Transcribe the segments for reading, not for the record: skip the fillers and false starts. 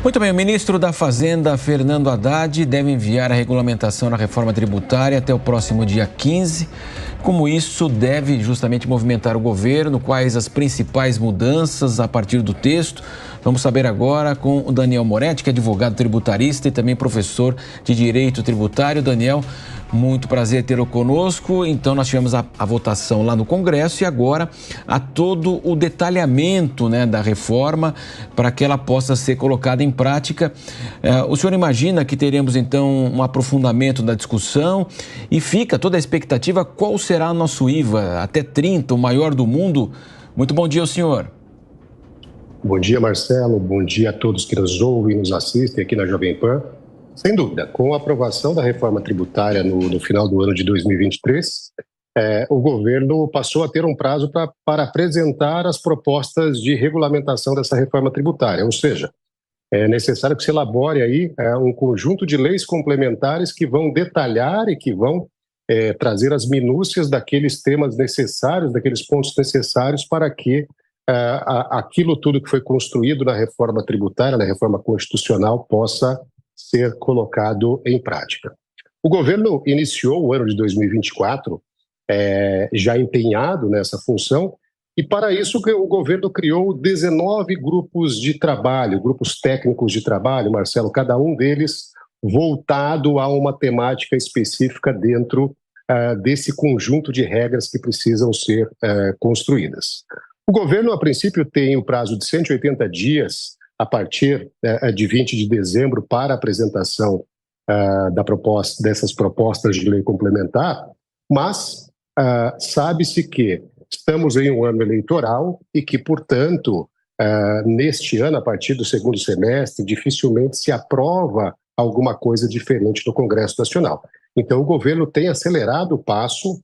Muito bem, o ministro da Fazenda, Fernando Haddad, deve enviar a regulamentação na reforma tributária até o próximo dia 15. Como isso deve justamente movimentar o governo, quais as principais mudanças a partir do texto? Vamos saber agora com o Daniel Moretti, que é advogado tributarista e também professor de Direito Tributário. Daniel, muito prazer tê-lo conosco. Então, nós tivemos a votação lá no Congresso e agora há todo o detalhamento, da reforma para que ela possa ser colocada em prática. O senhor imagina que teremos, então, um aprofundamento da discussão e fica toda a expectativa qual será nosso IVA, até 30, o maior do mundo? Muito bom dia ao senhor. Bom dia, Marcelo. Bom dia a todos que nos ouvem e nos assistem aqui na Jovem Pan. Sem dúvida, com a aprovação da reforma tributária no final do ano de 2023, o governo passou a ter um prazo para apresentar as propostas de regulamentação dessa reforma tributária. Ou seja, é necessário que se elabore aí um conjunto de leis complementares que vão detalhar e que vão trazer as minúcias daqueles temas necessários, daqueles pontos necessários para que aquilo tudo que foi construído na reforma tributária, na reforma constitucional, possa ser colocado em prática. O governo iniciou o ano de 2024 já empenhado nessa função e, para isso, o governo criou 19 grupos de trabalho, grupos técnicos de trabalho, Marcelo, cada um deles voltado a uma temática específica dentro desse conjunto de regras que precisam ser construídas. O governo, a princípio, tem o prazo de 180 dias a partir de 20 de dezembro para a apresentação dessas propostas de lei complementar, mas sabe-se que estamos em um ano eleitoral e que, portanto, neste ano, a partir do segundo semestre, dificilmente se aprova alguma coisa diferente no Congresso Nacional. Então, o governo tem acelerado o passo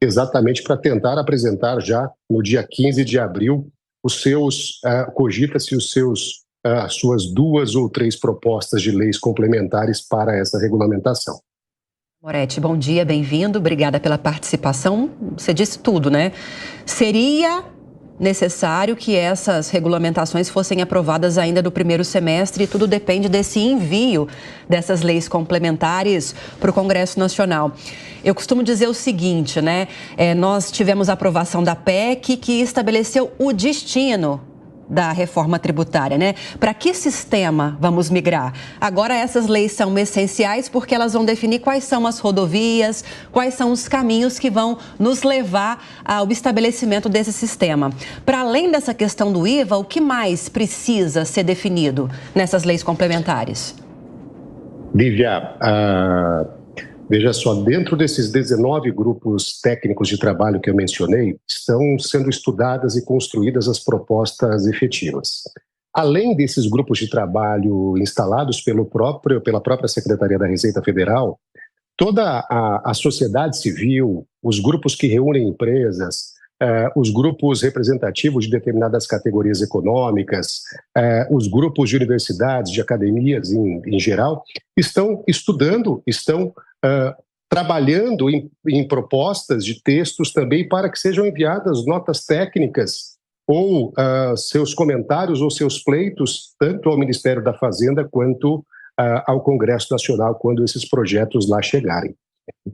exatamente para tentar apresentar já no dia 15 de abril cogita-se as suas 2 ou 3 propostas de leis complementares para essa regulamentação. Moretti, bom dia, bem-vindo, obrigada pela participação. Você disse tudo, né? Seria necessário que essas regulamentações fossem aprovadas ainda no primeiro semestre e tudo depende desse envio dessas leis complementares para o Congresso Nacional. Eu costumo dizer o seguinte, né? Nós tivemos a aprovação da PEC que estabeleceu o destino da reforma tributária, né? Para que sistema vamos migrar? Agora essas leis são essenciais porque elas vão definir quais são as rodovias, quais são os caminhos que vão nos levar ao estabelecimento desse sistema. Para além dessa questão do IVA, o que mais precisa ser definido nessas leis complementares? Lívia, veja só, dentro desses 19 grupos técnicos de trabalho que eu mencionei, estão sendo estudadas e construídas as propostas efetivas. Além desses grupos de trabalho instalados pela própria Secretaria da Receita Federal, toda a sociedade civil, os grupos que reúnem empresas, os grupos representativos de determinadas categorias econômicas, os grupos de universidades, de academias em geral, estão estudando, estão trabalhando em propostas de textos também para que sejam enviadas notas técnicas ou seus comentários ou seus pleitos, tanto ao Ministério da Fazenda quanto ao Congresso Nacional, quando esses projetos lá chegarem.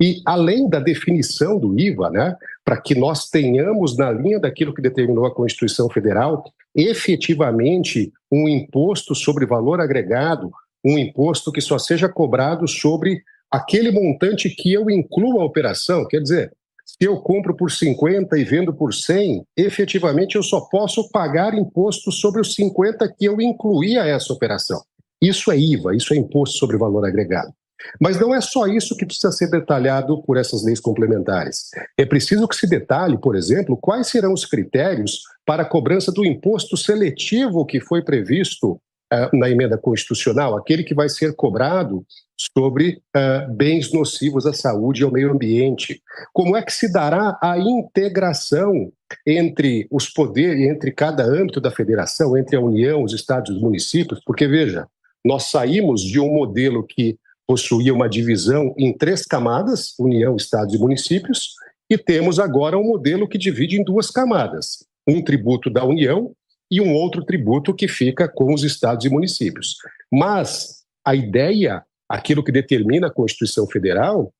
E além da definição do IVA, né, para que nós tenhamos, na linha daquilo que determinou a Constituição Federal, efetivamente um imposto sobre valor agregado, um imposto que só seja cobrado sobre aquele montante que eu incluo a operação. Quer dizer, se eu compro por 50 e vendo por 100, efetivamente eu só posso pagar imposto sobre os 50 que eu incluí a essa operação. Isso é IVA, isso é imposto sobre valor agregado. Mas não é só isso que precisa ser detalhado por essas leis complementares. É preciso que se detalhe, por exemplo, quais serão os critérios para a cobrança do imposto seletivo que foi previsto na emenda constitucional, aquele que vai ser cobrado sobre bens nocivos à saúde e ao meio ambiente. Como é que se dará a integração entre os poderes, entre cada âmbito da federação, entre a União, os estados e os municípios? Porque, veja, nós saímos de um modelo que possuía uma divisão em 3 camadas, União, estados e municípios, e temos agora um modelo que divide em 2 camadas, um tributo da União e um outro tributo que fica com os estados e municípios. Mas a ideia, aquilo que determina a Constituição Federal,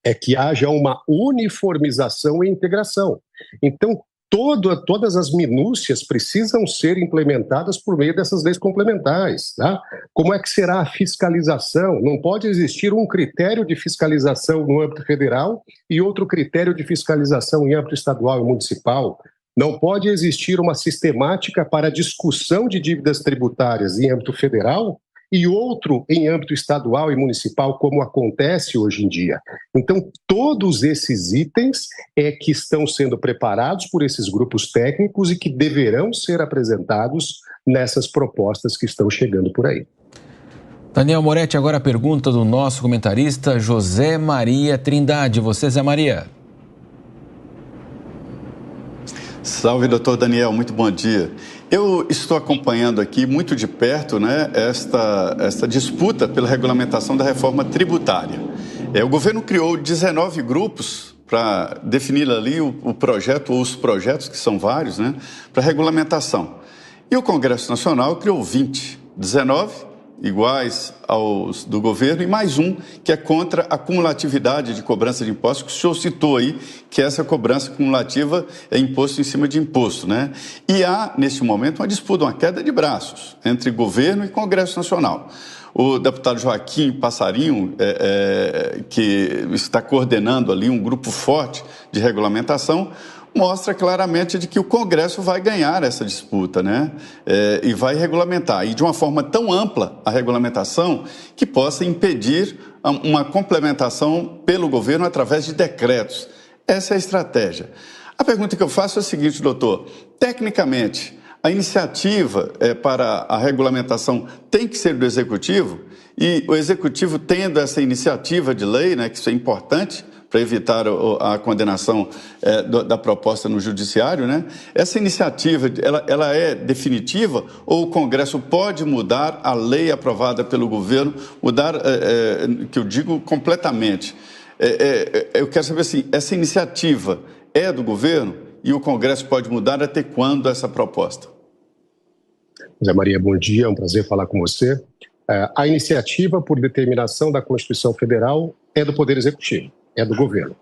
é que haja uma uniformização e integração. Então, todas as minúcias precisam ser implementadas por meio dessas leis complementares. Tá? Como é que será a fiscalização? Não pode existir um critério de fiscalização no âmbito federal e outro critério de fiscalização em âmbito estadual e municipal. Não pode existir uma sistemática para discussão de dívidas tributárias em âmbito federal e outro em âmbito estadual e municipal, como acontece hoje em dia. Então, todos esses itens que estão sendo preparados por esses grupos técnicos e que deverão ser apresentados nessas propostas que estão chegando por aí. Daniel Moretti, agora a pergunta do nosso comentarista José Maria Trindade. Você, Zé Maria. Salve, doutor Daniel, muito bom dia. Eu estou acompanhando aqui muito de perto, né, esta disputa pela regulamentação da reforma tributária. O governo criou 19 grupos para definir ali o projeto, ou os projetos, que são vários, né, para regulamentação. E o Congresso Nacional criou 20, 19 iguais aos do governo e mais um que é contra a cumulatividade de cobrança de impostos, que o senhor citou aí, que essa cobrança cumulativa é imposto em cima de imposto, né? E há, neste momento, uma disputa, uma queda de braços entre governo e Congresso Nacional. O deputado Joaquim Passarinho, que está coordenando ali um grupo forte de regulamentação, mostra claramente de que o Congresso vai ganhar essa disputa, né? E vai regulamentar, e de uma forma tão ampla a regulamentação que possa impedir uma complementação pelo governo através de decretos. Essa é a estratégia. A pergunta que eu faço é a seguinte, doutor: tecnicamente, a iniciativa para a regulamentação tem que ser do Executivo, e o Executivo tendo essa iniciativa de lei, né, que isso é importante para evitar a condenação da proposta no judiciário, né? Essa iniciativa, ela é definitiva, ou o Congresso pode mudar a lei aprovada pelo governo, mudar, que eu digo, completamente? Eu quero saber assim, essa iniciativa é do governo e o Congresso pode mudar até quando essa proposta? Zé Maria, bom dia, é um prazer falar com você. A iniciativa, por determinação da Constituição Federal, é do Poder Executivo. É do governo.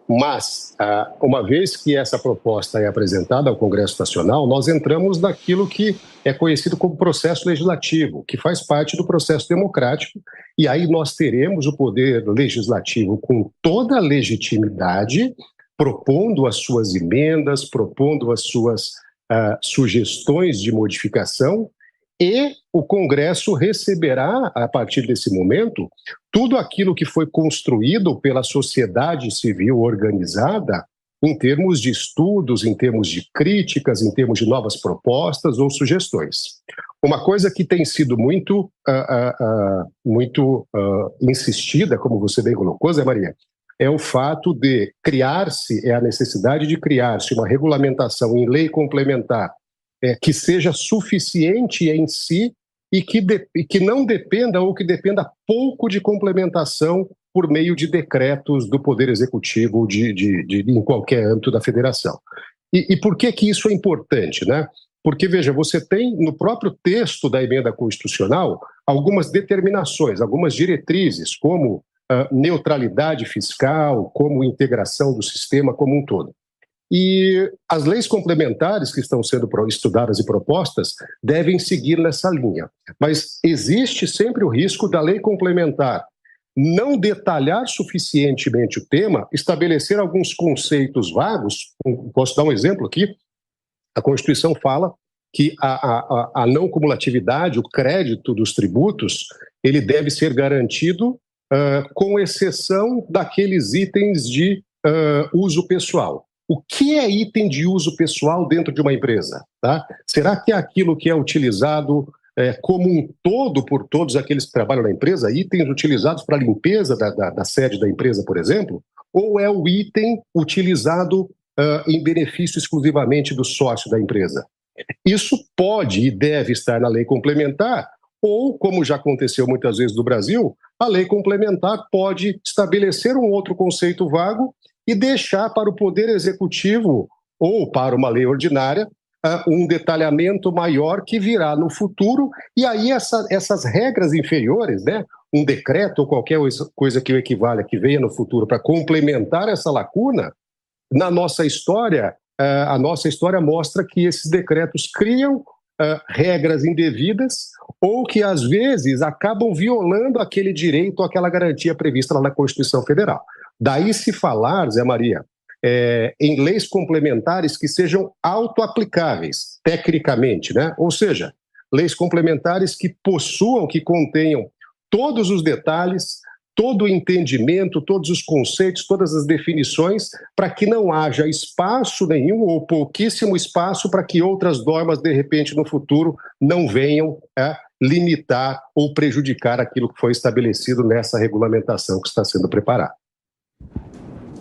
Mas, uma vez que essa proposta é apresentada ao Congresso Nacional, nós entramos naquilo que é conhecido como processo legislativo, que faz parte do processo democrático, e aí nós teremos o Poder Legislativo com toda a legitimidade, propondo as suas emendas, propondo as suas sugestões de modificação, e o Congresso receberá, a partir desse momento, tudo aquilo que foi construído pela sociedade civil organizada em termos de estudos, em termos de críticas, em termos de novas propostas ou sugestões. Uma coisa que tem sido muito insistida, como você bem colocou, Zé Maria, é o fato de a necessidade de criar-se uma regulamentação em lei complementar que seja suficiente em si e que não dependa ou que dependa pouco de complementação por meio de decretos do Poder Executivo em qualquer âmbito da federação. E por que isso é importante, né? Porque, veja, você tem no próprio texto da emenda constitucional algumas determinações, algumas diretrizes, como neutralidade fiscal, como integração do sistema como um todo. E as leis complementares que estão sendo estudadas e propostas devem seguir nessa linha. Mas existe sempre o risco da lei complementar não detalhar suficientemente o tema, estabelecer alguns conceitos vagos. Posso dar um exemplo aqui? A Constituição fala que a não cumulatividade, o crédito dos tributos, ele deve ser garantido com exceção daqueles itens de uso pessoal. O que é item de uso pessoal dentro de uma empresa? Tá? Será que é aquilo que é utilizado como um todo por todos aqueles que trabalham na empresa, itens utilizados para a limpeza da sede da empresa, por exemplo? Ou é o item utilizado em benefício exclusivamente do sócio da empresa? Isso pode e deve estar na lei complementar, ou, como já aconteceu muitas vezes no Brasil, a lei complementar pode estabelecer um outro conceito vago e deixar para o Poder Executivo ou para uma lei ordinária um detalhamento maior que virá no futuro, e aí essas regras inferiores, né, um decreto ou qualquer coisa que o equivalha, que venha no futuro para complementar essa lacuna, na nossa história, a nossa história mostra que esses decretos criam regras indevidas ou que, às vezes, acabam violando aquele direito, aquela garantia prevista lá na Constituição Federal. Daí se falar, Zé Maria, em leis complementares que sejam autoaplicáveis, tecnicamente, né? Ou seja, leis complementares que possuam, que contenham todos os detalhes, todo o entendimento, todos os conceitos, todas as definições, para que não haja espaço nenhum ou pouquíssimo espaço para que outras normas, de repente, no futuro, não venham a limitar ou prejudicar aquilo que foi estabelecido nessa regulamentação que está sendo preparada.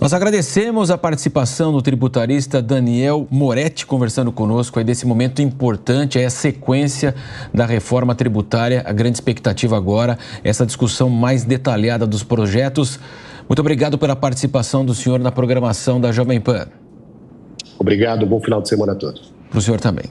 Nós agradecemos a participação do tributarista Daniel Moretti, conversando conosco aí desse momento importante, aí a sequência da reforma tributária, a grande expectativa agora, essa discussão mais detalhada dos projetos. Muito obrigado pela participação do senhor na programação da Jovem Pan. Obrigado, bom final de semana a todos. Para o senhor também.